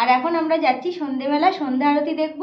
আর এখন আমরা যাচ্ছি সন্ধেবেলা সন্ধ্যা আরতি দেখব।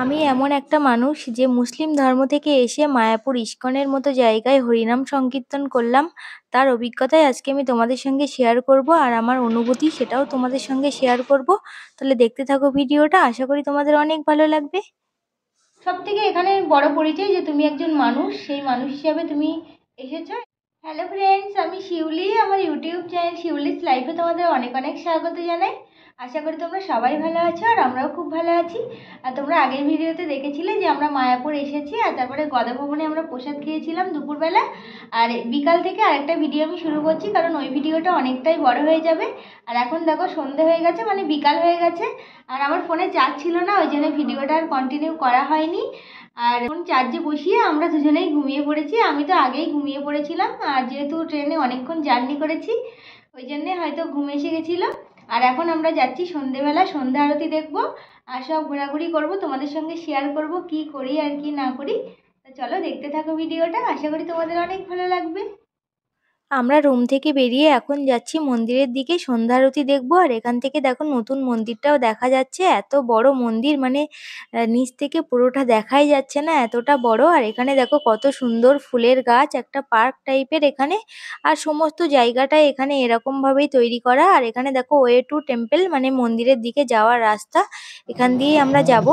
আমি এমন একটা মানুষ যে মুসলিম ধর্ম থেকে এসে মায়াপুর ইস্কনের মতো জায়গায় হরিনাম সংকীর্তন করলাম। তার অভিজ্ঞতাই আজকে আমি তোমাদের সঙ্গে শেয়ার করব, আর আমার অনুভূতি সেটাও তোমাদের সঙ্গে শেয়ার করব। তাহলে দেখতে থাকো ভিডিওটা, আশা করি তোমাদের অনেক ভালো লাগবে। সব থেকে এখানে বড় পরিচয় যে তুমি একজন মানুষ, সেই মানুষ হিসাবে তুমি এসেছো। হ্যালো ফ্রেন্ডস, আমি শিউলি, আমার ইউটিউব চ্যানেল শিউলিস লাইফে তোমাদের অনেক অনেক স্বাগত জানাই। আশা করি তোমরা সবাই ভালো আছো, আর আমরাও খুব ভালো আছি। আর তোমরা আগের ভিডিওতে দেখেছিলে যে আমরা মায়াপুর এসেছি, আর তারপরে গদাভবনে আমরা প্রসাদ খেয়েছিলাম দুপুরবেলা। আর বিকাল থেকে আরেকটা ভিডিও আমি শুরু করছি, কারণ ওই ভিডিওটা অনেকটাই বড় হয়ে যাবে। আর এখন দেখো সন্ধে হয়ে গেছে, মানে বিকাল হয়ে গেছে। আর আমার ফোনে চার্জ ছিল না, ওই জন্য ভিডিওটা আর কন্টিনিউ করা হয়নি। আর এখন চার্জে বসিয়ে আমরা দুজনেই ঘুমিয়ে পড়েছি। আমি তো আগেই ঘুমিয়ে পড়েছিলাম, আর যেহেতু ট্রেনে অনেকক্ষণ জার্নি করেছি ওই জন্যে হয়তো ঘুম এসে গেছিলো। আর এখন আমরা যাচ্ছি সন্ধেবেলা সন্ধ্যা আরতি দেখবো, আর সব ঘোরাঘুরি করব, তোমাদের সঙ্গে শেয়ার করব কি করি আর কি না করি। তো চলো দেখতে থাকো ভিডিওটা, আশা করি তোমাদের অনেক ভালো লাগবে। আমরা রুম থেকে বেরিয়ে এখন যাচ্ছি মন্দিরের দিকে সন্ধ্যা আরতি দেখবো। আর এখান থেকে দেখো নতুন মন্দিরটাও দেখা যাচ্ছে, এত বড় মন্দির, মানে নিচ থেকে পুরোটা দেখাই যাচ্ছে না, এতটা বড়। আর এখানে দেখো কত সুন্দর ফুলের গাছ, একটা পার্ক টাইপের এখানে। আর সমস্ত জায়গাটা এখানে এরকম ভাবেই তৈরি করা। আর এখানে দেখো ওয়ে টু টেম্পল, মানে মন্দিরের দিকে যাওয়ার রাস্তা, এখান দিয়েই আমরা যাব।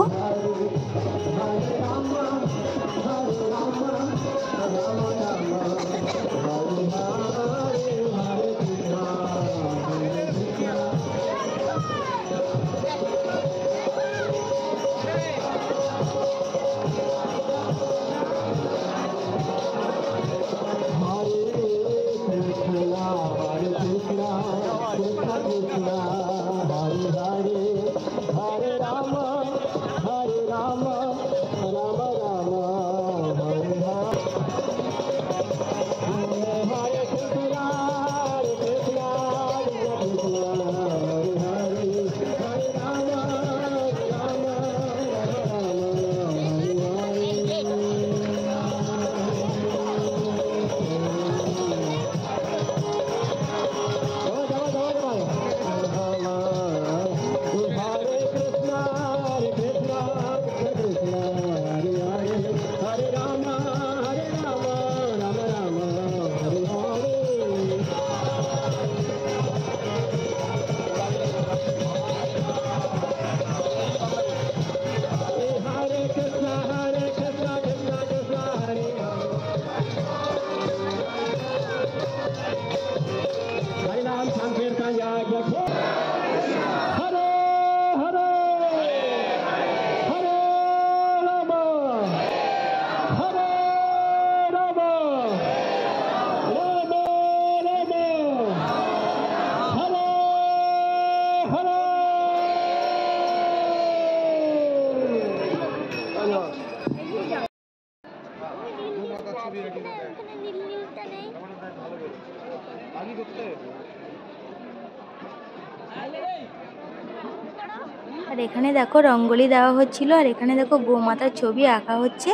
আর এখানে দেখো রঙ্গোলি দেওয়া হচ্ছিল, আর এখানে দেখো গোমাতার ছবি আঁকা হচ্ছে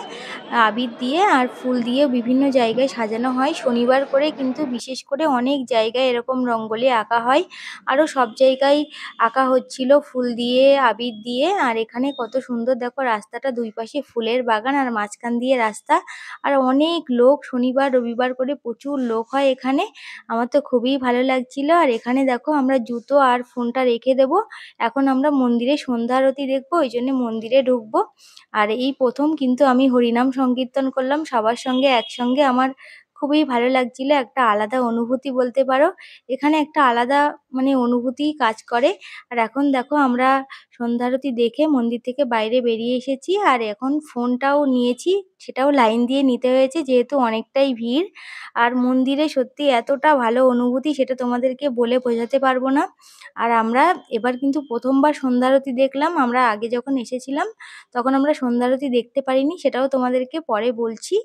আবির দিয়ে আর ফুল দিয়ে, বিভিন্ন জায়গায় সাজানো হয় শনিবার করে, কিন্তু বিশেষ করে অনেক জায়গায় এরকম রঙ্গোলি আঁকা হয়। আরও সব জায়গায় আঁকা হচ্ছিল ফুল দিয়ে আবির দিয়ে। আর এখানে কত সুন্দর দেখো রাস্তাটা, দুই পাশে ফুলের বাগান আর মাঝখান দিয়ে রাস্তা। আর অনেক লোক, শনিবার রবিবার করে প্রচুর লোক হয় এখানে। আমার তো খুবই ভালো লাগছিল। আর এখানে দেখো আমরা জুতো আর ফোনটা রেখে দেবো, এখন আমরা মন্দিরে সন্ধ্যা আরতি দেখবো, ওই জন্য মন্দিরে ঢুকবো। আর এই প্রথম কিন্তু আমি হরিনাম সংকীর্তন করলাম সবার সঙ্গে একসঙ্গে, আমার খুবই ভালো লাগছিল, একটা আলাদা অনুভূতি বলতে পারো। এখানে একটা আলাদা মানে অনুভূতি কাজ করে। আর এখন দেখো আমরা সন্ধ্যা আরতি দেখে মন্দির থেকে বাইরে বেরিয়ে এসেছি, আর এখন ফোনটাও নিয়েছি, সেটাও লাইন দিয়ে নিতে হয়েছে যেহেতু অনেকটাই ভিড়। আর মন্দিরে সত্যি এতটা ভালো অনুভূতি, সেটা তোমাদেরকে বলে বোঝাতে পারবো না। আর আমরা এবার কিন্তু প্রথমবার সন্ধ্যা আরতি দেখলাম, আমরা আগে যখন এসেছিলাম তখন আমরা সন্ধ্যা আরতি দেখতে পারিনি, সেটাও তোমাদেরকে পরে বলছি।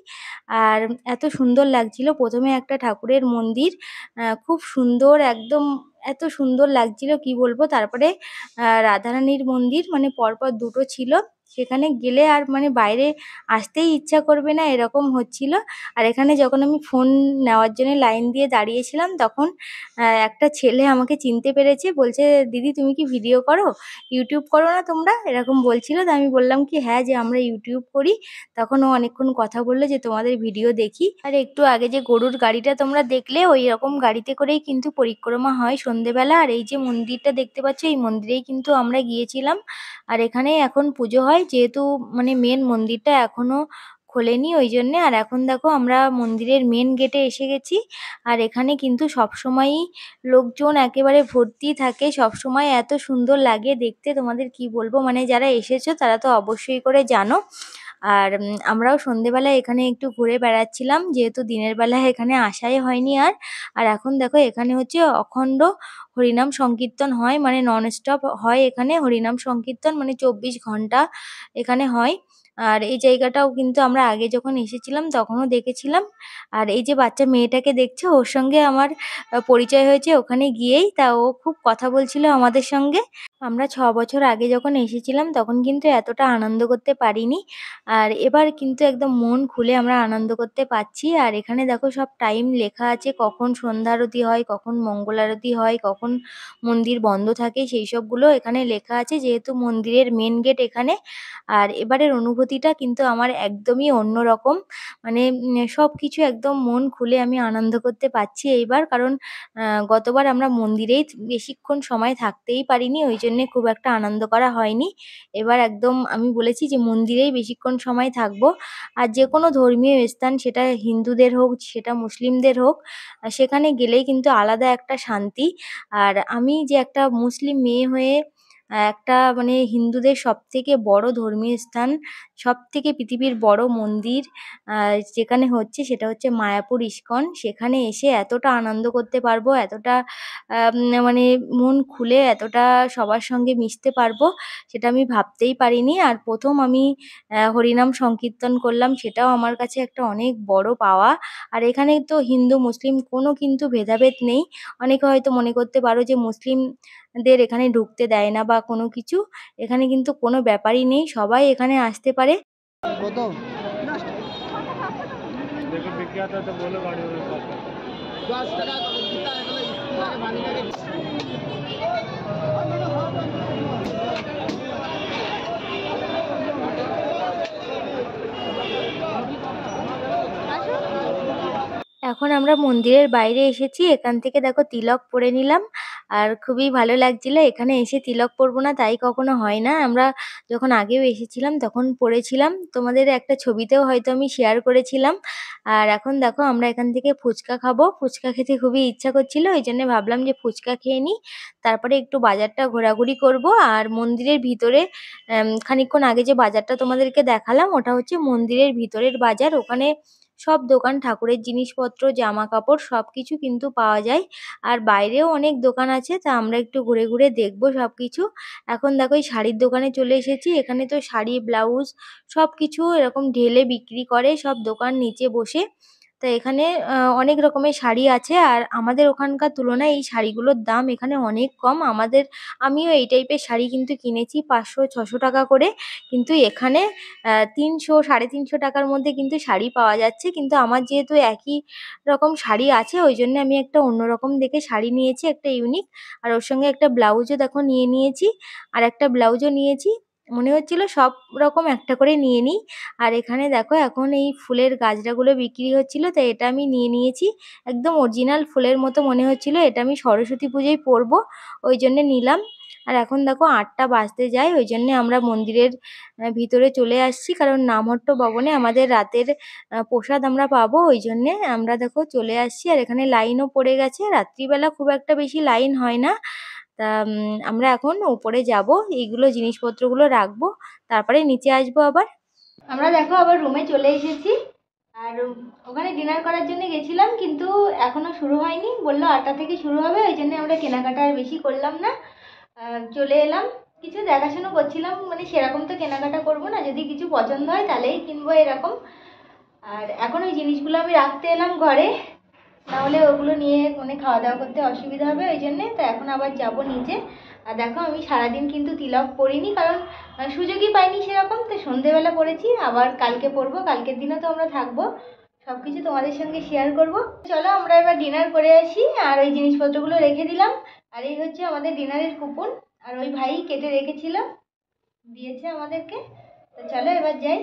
আর এত সুন্দর লাগছিল, প্রথমে একটা ঠাকুরের মন্দির, খুব সুন্দর একদম, এত সুন্দর লাগছিল কি বলবো। তারপরে রাধারানীর মন্দির, মানে পরপর দুটো ছিল, সেখানে গেলে আর মানে বাইরে আসতেই ইচ্ছা করবে না এরকম হচ্ছিল। আর এখানে যখন আমি ফোন নেওয়ার জন্য লাইন দিয়ে দাঁড়িয়েছিলাম তখন একটা ছেলে আমাকে চিনতে পেরেছে, বলছে, "দিদি তুমি কি ভিডিও করো? ইউটিউব করো না তোমরা?" এরকম বলছিল। তো আমি বললাম কি, "হ্যাঁ, যে আমরা ইউটিউব করি।" তখন ও অনেকক্ষণ কথা বলল যে তোমাদের ভিডিও দেখি। আর একটু আগে যে গরুর গাড়িটা তোমরা দেখলে ওই রকম গাড়িতে করেই কিন্তু পরিক্রমা হয় সন্ধেবেলা। আর এই যে মন্দিরটা দেখতে পাচ্ছ এই মন্দিরেই কিন্তু আমরা গিয়েছিলাম। আর এখানে এখন পুজো হয়, যেহেতু মানে মেন মন্দিরটা এখনো খোলেনি ওই জন্যে। আর এখন দেখো আমরা মন্দিরের মেন গেটে এসে গেছি। আর এখানে কিন্তু সবসময়ই লোকজন একেবারে ভর্তি থাকে, সবসময় এত সুন্দর লাগে দেখতে, তোমাদের কি বলবো, মানে যারা এসেছো তারা তো অবশ্যই করে জানো। আর আমরাও সন্ধেবেলায় এখানে একটু ঘুরে বেড়াচ্ছিলাম, যেহেতু দিনের বেলায় এখানে আসাই হয়নি আর। আর এখন দেখো এখানে হচ্ছে অখণ্ড হরিনাম সংকীর্তন হয়, মানে নন স্টপ হয় এখানে হরিনাম সংকীর্তন, মানে 24 ঘন্টা এখানে হয়। আর এই জায়গাটাও কিন্তু আমরা আগে যখন এসেছিলাম তখনও দেখেছিলাম। আর এই যে বাচ্চা মেয়েটাকে দেখছো, ওর সঙ্গে আমার পরিচয় হয়েছে ওখানে গিয়েই। তা ও খুব কথা বলছিল আমাদের সঙ্গে। আমরা 6 বছর আগে যখন এসেছিলাম তখন কিন্তু এতটা আনন্দ করতে পারিনি। আর এবার কিন্তু একদম মন খুলে আমরা আনন্দ করতে পারছি। আর এখানে দেখো সব টাইম লেখা আছে, কখন সন্ধ্যা আরতি হয়, কখন মঙ্গল আরতি হয়, কখন মন্দির বন্ধ থাকে, সেই সবগুলো এখানে লেখা আছে, যেহেতু মন্দিরের মেন গেট এখানে। আর এবারের অনুভূতিটা কিন্তু আমার একদমই অন্যরকম। মানে সবকিছু একদম মন খুলে আমি আনন্দ করতে পারছি এইবার। কারণ গতবার আমরা মন্দিরেই বেশিক্ষণ সময় থাকতেই পারিনি, ওই জন্যে খুব একটা আনন্দ করা হয়নি। এবার একদম আমি বলেছি যে মন্দিরেই বেশিক্ষণ সময় থাকবো। আর যেকোনো ধর্মীয় স্থান, সেটা হিন্দুদের হোক, সেটা মুসলিমদের হোক, সেখানে গেলেই কিন্তু আলাদা একটা শান্তি। আর আমি যে একটা মুসলিম মেয়ে হয়ে একটা মানে হিন্দুদের সবথেকে বড় ধর্মীয় স্থান, সবথেকে পৃথিবীর বড় মন্দির যেখানে হচ্ছে সেটা হচ্ছে মায়াপুর ইস্কন। সেখানে এসে এতটা আনন্দ করতে পারবো, এতটা মানে মন খুলে এতটা সবার সঙ্গে মিশতে পারবো, সেটা আমি ভাবতেই পারিনি। আর ১ম আমি হরিনাম সংকীর্তন করলাম, সেটাও আমার কাছে একটা অনেক বড় পাওয়া। আর এখানে তো হিন্দু মুসলিম কোনো কিন্তু ভেদাভেদ নেই। অনেকে হয়তো মনে করতে পারো যে মুসলিমদের এখানে ঢুকতে দেয় না বা কোনো কিছু। এখানে কিন্তু কোনো ব্যাপারই নেই, সবাই এখানে আসতে পারে। কত দেখো বিখ্যাত তো বলো গাড়ি ওর কত 10 টাকা করে দিতা এগুলো স্কুলে বানি করে এখন আমরা মন্দিরের বাইরে এসেছি। এখান থেকে দেখো তিলক পরে নিলাম। আর খুবই ভালো লাগছিল। এখানে এসে তিলক পরবো না তাই কখনো হয় না। আমরা যখন আগেও এসেছিলাম তখন পরেছিলাম। তোমাদের একটা ছবিতেও হয়তো আমি শেয়ার করেছিলাম। আর এখন দেখো আমরা এখান থেকে ফুচকা খাবো। ফুচকা খেতে খুবই ইচ্ছা করছিল। এইজন্য ভাবলাম যে ফুচকা খেয়ে নিই। তারপরে একটু বাজারটা ঘোরাঘুরি করব। আর মন্দিরের ভিতরে খানিকক্ষণ আগে যে বাজারটা তোমাদেরকে দেখালাম ওটা হচ্ছে মন্দিরের ভিতরের বাজার। ওখানে সব দোকান, ঠাকুরের জিনিসপত্র, জামাকাপড় সবকিছু কিন্তু পাওয়া যায়। আর বাইরেও অনেক দোকান আছে, তা আমরা একটু ঘুরে ঘুরে দেখবো সবকিছু। এখন দেখো এই শাড়ির দোকানে চলে এসেছি। এখানে তো শাড়ি, ব্লাউজ সবকিছু এরকম ঢেলে বিক্রি করে, সব দোকান নিচে বসে। তো এখানে অনেক রকমের শাড়ি আছে। আর আমাদের ওখানকার তুলনায় এই শাড়িগুলোর দাম এখানে অনেক কম। আমিও এই টাইপের শাড়ি কিন্তু কিনেছি ৫০০-৬০০ টাকা করে। কিন্তু এখানে ৩০০, ৩৫০ টাকার মধ্যে কিন্তু শাড়ি পাওয়া যাচ্ছে। কিন্তু আমার যেহেতু একই রকম শাড়ি আছে ওই জন্য আমি একটা অন্যরকম দেখে শাড়ি নিয়েছি, একটা ইউনিক। আর ওর সঙ্গে একটা ব্লাউজও দেখো নিয়ে নিয়েছি। আর একটা ব্লাউজও নিয়েছি। মনে হচ্ছিল সব রকম একটা করে নিয়ে নিই। আর এখানে দেখো এখন এই ফুলের গাজরাগুলো বিক্রি হচ্ছিল, তাই এটা আমি নিয়ে নিয়েছি। একদম অরিজিনাল ফুলের মতো মনে হচ্ছিল, এটা আমি সরস্বতী পুজোয় পরবো, ওই জন্যে নিলাম। আর এখন দেখো ৮টা বাজতে যায়, ওই জন্যে আমরা মন্দিরের ভিতরে চলে আসছি। কারণ নামহট্ট ভবনে আমাদের রাতের প্রসাদ আমরা পাবো, ওই জন্যে আমরা দেখো চলে আসছি। আর এখানে লাইনও পড়ে গেছে, রাত্রিবেলা খুব একটা বেশি লাইন হয় না। তা আমরা এখন উপরে যাব, এইগুলো জিনিসপত্রগুলো রাখবো, তারপরে নিচে আসবো আবার। আমরা দেখো আবার রুমে চলে এসেছি। আর ওখানে ডিনার করার জন্য গেছিলাম, কিন্তু এখনো শুরু হয়নি, বললো ৮টা থেকে শুরু হবে, ওই জন্য আমরা কেনাকাটা আর বেশি করলাম না। চলে এলাম। কিছু দেখাশোনা করছিলাম, মানে সেরকম তো কেনাকাটা করবো না, যদি কিছু পছন্দ হয় তাহলেই কিনবো এরকম। আর এখন ওই জিনিসগুলো আমি রাখতে এলাম ঘরে। নাহলে ওগুলো নিয়ে মানে খাওয়া দাওয়া করতে অসুবিধা হবে, ওই জন্যে। তো এখন আবার যাব নিচে। আর দেখো আমি সারাদিন কিন্তু তিলক পরিনি, কারণ সুযোগই পাইনি সেরকম। তো সন্ধেবেলা পড়েছি, আবার কালকে পরবো, কালকের দিনও তো আমরা থাকবো, সব কিছু তোমাদের সঙ্গে শেয়ার করব। চলো আমরা এবার ডিনার করে আসি। আর ওই জিনিসপত্রগুলো রেখে দিলাম। আর এই হচ্ছে আমাদের ডিনারের কুপন, আর ওই ভাই কেটে রেখেছিল, দিয়েছে আমাদেরকে। তো চলো এবার যাই।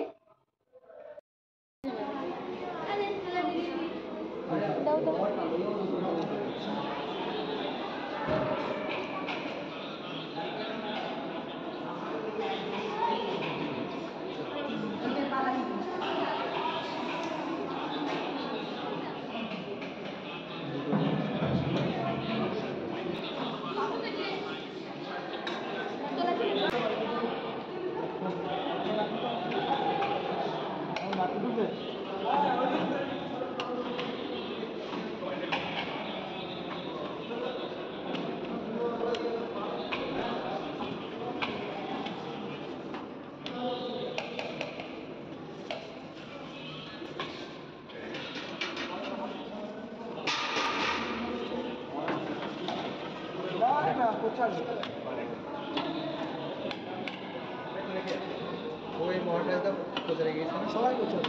ওই মহাটাটা কোথায় গিয়েছে সবাই কোথায়।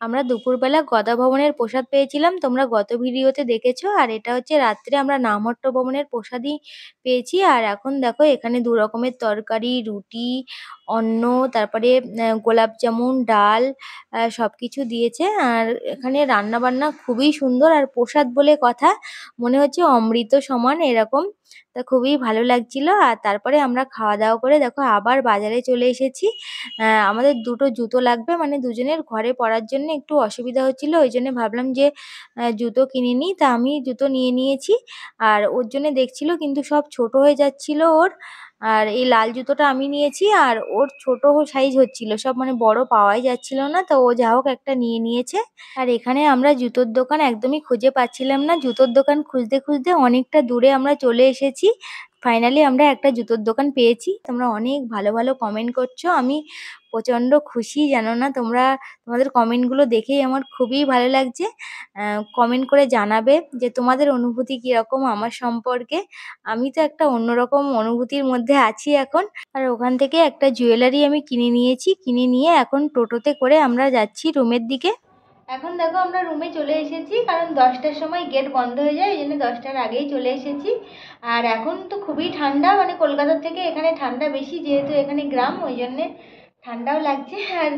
আমরা দুপুরবেলা গদা ভবনের প্রসাদ পেয়েছিলাম, তোমরা গত ভিডিওতে দেখেছো। আর এটা হচ্ছে রাত্রে আমরা নামহট্ট ভবনের প্রসাদই পেয়েছি। আর এখন দেখো এখানে দু রকমের তরকারি, রুটি, অন্ন, তারপরে গোলাপ জামুন, ডাল, সবকিছু দিয়েছে। আর এখানে রান্না বান্না খুবই সুন্দর, আর প্রসাদ বলে কথা, মনে হচ্ছে অমৃত সমান এরকম। তা খুবই ভালো লাগছিল। আর তারপরে আমরা খাওয়া দাওয়া করে দেখো আবার বাজারে চলে এসেছি। আমাদের দুটো জুতো লাগবে, মানে দুজনের ঘরে পরার জন্য একটু অসুবিধা হচ্ছিল, ওই জন্য ভাবলাম যে জুতো কিনে নিই। তা আমি জুতো নিয়ে নিয়েছি। আর ওর জন্য দেখছিল, কিন্তু সব ছোট হয়ে যাচ্ছিল ওর। আর এই লাল জুতোটা আমি নিয়েছি, আর ওর ছোট সাইজ হচ্ছিল সব, মানে বড় পাওয়াই যাচ্ছিল না। তো ও যা হোক একটা নিয়ে নিয়েছে। আর এখানে আমরা জুতোর দোকান একদমই খুঁজে পাচ্ছিলাম না। জুতোর দোকান খুঁজতে খুঁজতে অনেকটা দূরে আমরা চলে এসেছি। ফাইনালি আমরা একটা জুতোর দোকান পেয়েছি। তোমরা অনেক ভালো ভালো কমেন্ট করছো, আমি প্রচণ্ড খুশি, জানো না তোমরা। তোমাদের কমেন্টগুলো দেখেই আমার খুবই ভালো লাগছে। কমেন্ট করে জানাবে যে তোমাদের অনুভূতি কীরকম আমার সম্পর্কে। আমি তো একটা অন্যরকম অনুভূতির মধ্যে আছি এখন। আর ওখান থেকে একটা জুয়েলারি আমি কিনে নিয়েছি, কিনে নিয়ে এখন টোটোতে করে আমরা যাচ্ছি রুমের দিকে। এখন দেখো আমরা রুমে চলে এসেছি, কারণ 10টার সময় গেট বন্ধ হয়ে যায়, এই জন্য 10টার আগেই চলে এসেছি। আর এখন তো খুবই ঠান্ডা, মানে কলকাতার থেকে এখানে ঠান্ডা বেশি, যেহেতু এখানে গ্রাম, ওই জন্যে ঠান্ডাও লাগছে। আর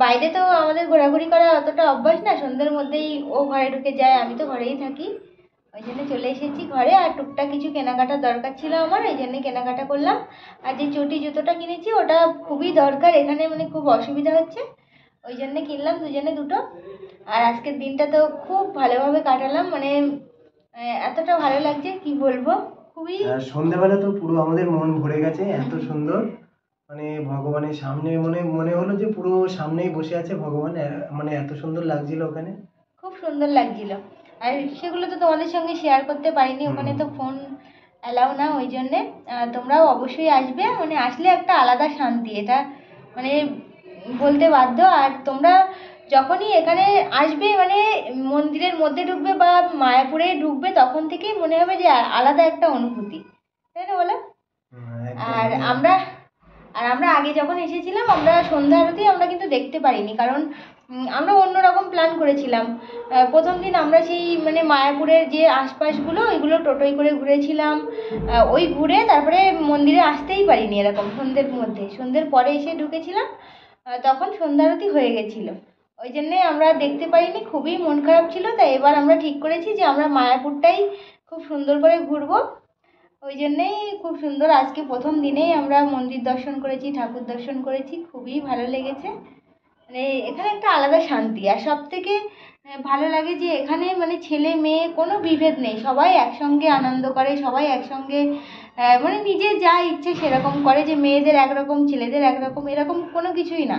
বাইরে তো আমাদের ঘোরাঘুরি করা অতটা অভ্যাস না, সন্ধ্যের মধ্যেই ও ঘরে ঢুকে যায়, আমি তো ঘরেই থাকি, ওই জন্য চলে এসেছি ঘরে। আর টুকটাক কিছু কেনাকাটার দরকার ছিল আমার, এই জন্য কেনাকাটা করলাম। আর যে চটি জুতোটা কিনেছি ওটা খুবই দরকার এখানে, মানে খুব অসুবিধা হচ্ছে, ওই জন্য কিনলাম দুজনে দুটো। আর আজকের দিনটা তো খুব ভালোভাবে কাটালাম, মানে এতটা ভালো লাগছে কি বলবো, খুবই। সন্ধ্যাবেলা তো পুরো আমাদের মন ভরে গেছে, এত সুন্দর, মানে ভগবানের সামনে মনে মনে হলো যে পুরো সামনেই বসে আছে ভগবান, মানে এত সুন্দর লাগছিল ওখানে, খুব সুন্দর লাগছিল। আর সেগুলো তো তোমাদের সঙ্গে শেয়ার করতে পারিনি, ওখানে তো ফোন অ্যালাউ না, ওই জন্যে। তোমরাও অবশ্যই আসবে, মানে আসলে একটা আলাদা শান্তি, এটা মানে বলতে বাধ্য। আর তোমরা যখনই এখানে আসবে, মানে মন্দিরের মধ্যে ঢুকবে বা মায়াপুরে ঢুকবে, তখন থেকেই মনে হবে যে আলাদা একটা অনুভূতি, তাই না বলো? আর আমরা আগে যখন এসেছিলাম, আমরা সন্ধ্যা আরতি আমরা কিন্তু দেখতে পারিনি, কারণ আমরা অন্যরকম প্ল্যান করেছিলাম। প্রথম দিন আমরা সেই মানে মায়াপুরের যে আশপাশগুলো ওইগুলো টোটোয় করে ঘুরেছিলাম। ওই ঘুরে তারপরে মন্দিরে আসতেই পারিনি, এরকম সন্ধ্যের মধ্যে, সন্ধ্যের পরে এসে ঢুকেছিলাম। তখন সন্ধ্যা আরতি হয়ে গেছিলো, ওই জন্যে আমরা দেখতে পারিনি, খুবই মন খারাপ ছিল। তাই এবার আমরা ঠিক করেছি যে আমরা মায়াপুরটাই খুব সুন্দর করে ঘুরবো, ওই জন্যেই খুব সুন্দর। আজকে প্রথম দিনেই আমরা মন্দির দর্শন করেছি, ঠাকুর দর্শন করেছি, খুবই ভালো লেগেছে। মানে এখানে একটা আলাদা শান্তি। আর সব থেকে ভালো লাগে যে এখানে মানে ছেলে মেয়ে কোনো বিভেদ নেই, সবাই একসঙ্গে আনন্দ করে, সবাই একসঙ্গে মানে নিজে যা ইচ্ছে সেরকম করে, যে মেয়েদের একরকম ছেলেদের একরকম এরকম কোনো কিছুই না।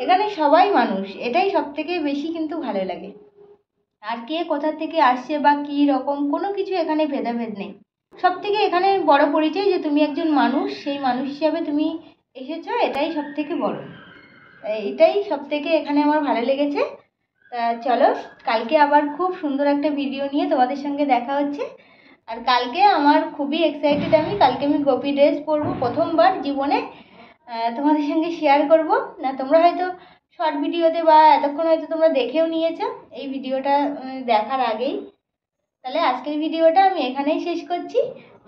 এখানে সবাই মানুষ, এটাই সব থেকে বেশি কিন্তু ভালো লাগে। আর কে কোথা থেকে আসছে বা কী রকম কোনো কিছু এখানে ভেদাভেদ নেই। সব থেকে এখানে বড় পরিচয় যে তুমি একজন মানুষ, সেই মানুষ হিসাবে তুমি এসেছো, এটাই সব থেকে বড়। এটাই সব থেকে এখানে আমার ভালো লেগেছে। তা চলো, কালকে আবার খুব সুন্দর একটা ভিডিও নিয়ে তোমাদের সঙ্গে দেখা হচ্ছে। আর কালকে আমার খুবই এক্সাইটেড, কালকে আমি গোপী ড্রেস পরবো প্রথমবার জীবনে, তোমাদের সঙ্গে শেয়ার করব। না তোমরা হয়তো শর্ট ভিডিওতে বা এতক্ষণ হয়তো তোমরা দেখেও নিয়েছো এই ভিডিওটা দেখার আগেই। তাহলে আজকের ভিডিওটা আমি এখানেই শেষ করছি।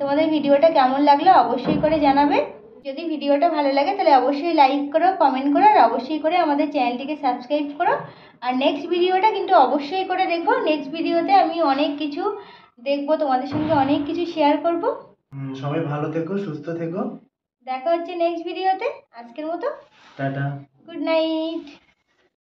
তোমাদের ভিডিওটা কেমন লাগলো অবশ্যই করে জানাবে। যদি ভিডিওটা ভালো লাগে তাহলে অবশ্যই লাইক করো, কমেন্ট করো, আর অবশ্যই করে আমাদের চ্যানেলটিকে সাবস্ক্রাইব করো। আর নেক্সট ভিডিওটা কিন্তু অবশ্যই করে দেখো। নেক্সট ভিডিওতে আমি অনেক কিছু দেখবো, তোমাদের সঙ্গে অনেক কিছু শেয়ার করব। সবাই ভালো থেকো, সুস্থ থেকো। দেখা হচ্ছে নেক্সট ভিডিওতে। আজকের মতো টাটা। Good night.